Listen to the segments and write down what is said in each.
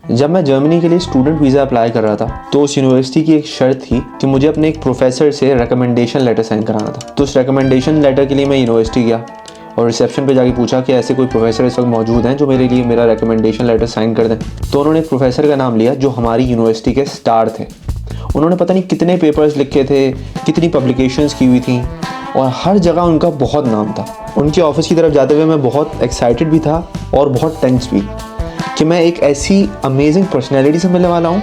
जब मैं जर्मनी के लिए स्टूडेंट वीज़ा अप्लाई कर रहा था तो उस यूनिवर्सिटी की एक शर्त थी कि मुझे अपने एक प्रोफेसर से रिकमेंडेशन लेटर साइन कराना था। तो उस रिकमेंडेशन लेटर के लिए मैं यूनिवर्सिटी गया और रिसेप्शन पे जाके पूछा कि ऐसे कोई प्रोफेसर इस वक्त मौजूद हैं जो मेरे लिए मेरा रिकमेंडेशन लेटर साइन कर दें। तो उन्होंने एक प्रोफेसर का नाम लिया जो हमारी यूनिवर्सिटी के स्टार थे। उन्होंने पता नहीं कितने पेपर्स लिखे थे, कितनी पब्लिकेशंस की हुई थी और हर जगह उनका बहुत नाम था। उनके ऑफिस की तरफ जाते हुए मैं बहुत एक्साइटेड भी था और बहुत टेंस भी कि मैं एक ऐसी अमेजिंग पर्सनैलिटी से मिलने वाला हूँ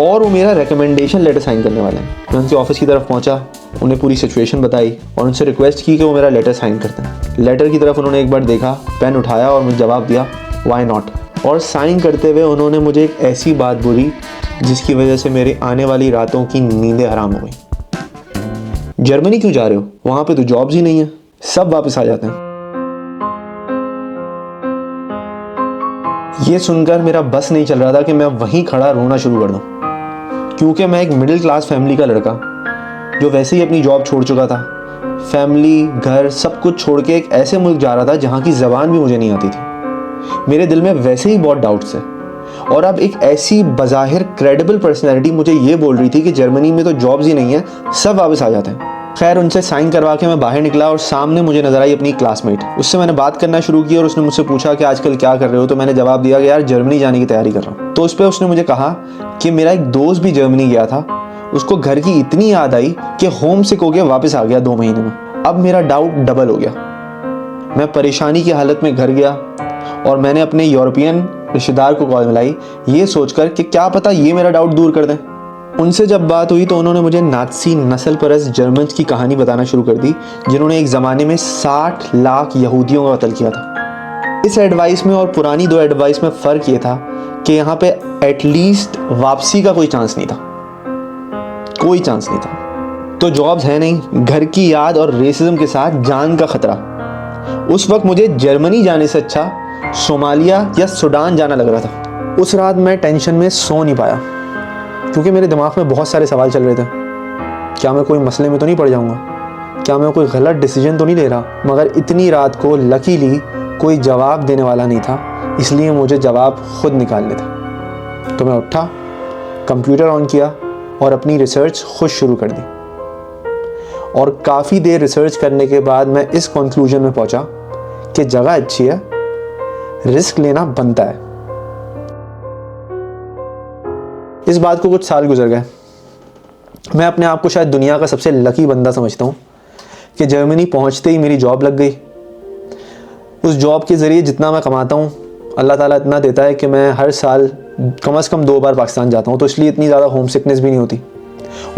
और वो मेरा रिकमेंडेशन लेटर साइन करने वाले हैं। मैं उनके ऑफिस की तरफ पहुँचा, उन्हें पूरी सिचुएशन बताई और उनसे रिक्वेस्ट की कि वो मेरा लेटर साइन करते हैं। लेटर की तरफ उन्होंने एक बार देखा, पेन उठाया और मुझे जवाब दिया वाई नॉट। और साइन करते हुए उन्होंने मुझे एक ऐसी बात बोली जिसकी वजह से मेरे आने वाली रातों की नींदें हराम हो गई। जर्मनी क्यों जा रहे हो? वहाँ पे तो जॉब्स ही नहीं है, सब वापस आ जाते हैं। ये सुनकर मेरा बस नहीं चल रहा था कि मैं वहीं खड़ा रोना शुरू कर दूं, क्योंकि मैं एक मिडिल क्लास फैमिली का लड़का जो वैसे ही अपनी जॉब छोड़ चुका था, फैमिली, घर सब कुछ छोड़ के एक ऐसे मुल्क जा रहा था जहाँ की ज़बान भी मुझे नहीं आती थी। मेरे दिल में वैसे ही बहुत डाउट्स है और अब एक ऐसी बज़ाहिर क्रेडिबल पर्सनैलिटी मुझे ये बोल रही थी कि जर्मनी में तो जॉब्स ही नहीं है, सब वापस आ जाते हैं। खैर, उनसे साइन करवा के मैं बाहर निकला और सामने मुझे नजर आई अपनी क्लासमेट। उससे मैंने बात करना शुरू की और उसने मुझसे पूछा कि आजकल क्या कर रहे हो। तो मैंने जवाब दिया कि यार जर्मनी जाने की तैयारी कर रहा हूँ। तो उस पर उसने मुझे कहा कि मेरा एक दोस्त भी जर्मनी गया था, उसको घर की इतनी याद आई कि होम सिक हो गया, वापस आ गया 2 महीने में। अब मेरा डाउट डबल हो गया। मैं परेशानी की हालत में घर गया और मैंने अपने यूरोपियन रिश्तेदार को कॉल मिलाई, ये सोचकर कि क्या पता ये मेरा डाउट दूर कर दें। उनसे जब बात हुई तो उन्होंने मुझे नाज़ी नस्ल परस्त जर्मन्स की कहानी बताना शुरू कर दी जिन्होंने एक ज़माने में 60 लाख यहूदियों का कत्ल किया था। इस एडवाइस में और पुरानी 2 एडवाइस में फ़र्क ये था कि यहाँ पे एटलीस्ट वापसी का कोई चांस नहीं था, कोई चांस नहीं था। तो जॉब्स है नहीं, घर की याद और रेसिज्म के साथ जान का खतरा। उस वक्त मुझे जर्मनी जाने से अच्छा सोमालिया या सूडान जाना लग रहा था। उस रात मैं टेंशन में सो नहीं पाया क्योंकि मेरे दिमाग में बहुत सारे सवाल चल रहे थे। क्या मैं कोई मसले में तो नहीं पड़ जाऊंगा? क्या मैं कोई गलत डिसीजन तो नहीं ले रहा? मगर इतनी रात को लकीली कोई जवाब देने वाला नहीं था, इसलिए मुझे जवाब खुद निकालने थे। तो मैं उठा, कंप्यूटर ऑन किया और अपनी रिसर्च खुद शुरू कर दी। और काफ़ी देर रिसर्च करने के बाद मैं इस कंक्लूजन में पहुंचा कि जगह अच्छी है, रिस्क लेना बनता है। इस बात को कुछ साल गुजर गए। मैं अपने आप को शायद दुनिया का सबसे लकी बंदा समझता हूँ कि जर्मनी पहुँचते ही मेरी जॉब लग गई। उस जॉब के ज़रिए जितना मैं कमाता हूँ, अल्लाह ताला इतना देता है कि मैं हर साल कम से कम 2 बार पाकिस्तान जाता हूँ, तो इसलिए इतनी ज़्यादा होम सिकनेस भी नहीं होती।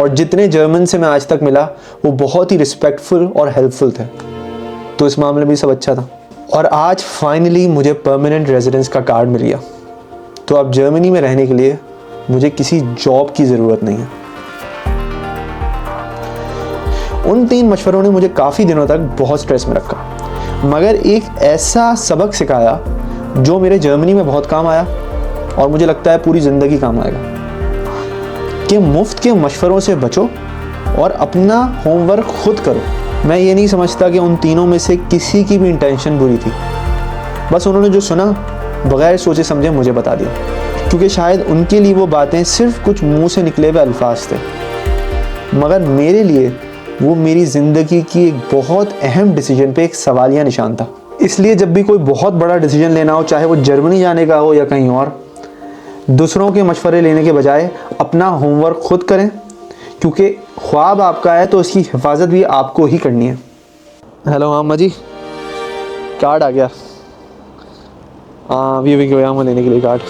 और जितने जर्मन से मैं आज तक मिला वो बहुत ही रिस्पेक्टफुल और हेल्पफुल थे, तो इस मामले में भी सब अच्छा था। और आज फाइनली मुझे परमानेंट रेजिडेंस का कार्ड मिल गया, तो अब जर्मनी में रहने के लिए मुझे किसी जॉब की ज़रूरत नहीं है। उन 3 मशवरों ने मुझे काफ़ी दिनों तक बहुत स्ट्रेस में रखा, मगर एक ऐसा सबक सिखाया जो मेरे जर्मनी में बहुत काम आया और मुझे लगता है पूरी ज़िंदगी काम आएगा, कि मुफ्त के मशवरों से बचो और अपना होमवर्क खुद करो। मैं ये नहीं समझता कि उन तीनों में से किसी की भी इंटेंशन बुरी थी, बस उन्होंने जो सुना बगैर सोचे समझे मुझे बता दिया, क्योंकि शायद उनके लिए वो बातें सिर्फ कुछ मुंह से निकले हुए अल्फाज थे, मगर मेरे लिए वो मेरी ज़िंदगी की एक बहुत अहम डिसीजन पे एक सवालिया निशान था। इसलिए जब भी कोई बहुत बड़ा डिसीजन लेना हो, चाहे वो जर्मनी जाने का हो या कहीं और, दूसरों के मशवरे लेने के बजाय अपना होमवर्क खुद करें, क्योंकि ख्वाब आपका है तो उसकी हिफाजत भी आपको ही करनी है। हेलो, हाँ अम्मा जी, कार्ड आ गया। हाँ अभी गया मैं लेने के लिए कार्ड।